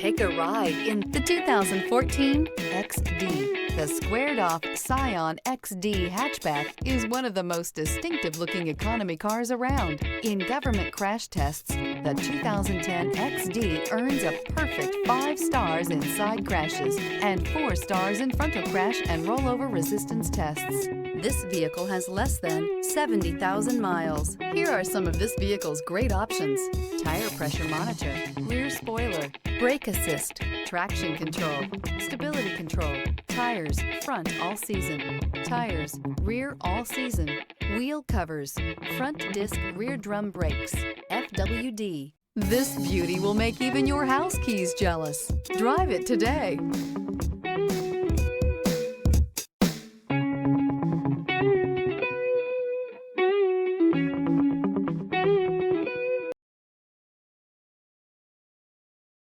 Take a ride in the 2014 XD. The squared-off Scion XD hatchback is one of the most distinctive-looking economy cars around. In government crash tests, the 2010 XD earns a perfect 5 stars in side crashes and 4 stars in frontal crash and rollover resistance tests. This vehicle has less than 70,000 miles. Here are some of this vehicle's great options: tire pressure monitor, rear spoiler, brake assist, traction control, stability control, tires, front all season, tires, rear all season, wheel covers, front disc rear drum brakes, FWD. This beauty will make even your house keys jealous. Drive it today.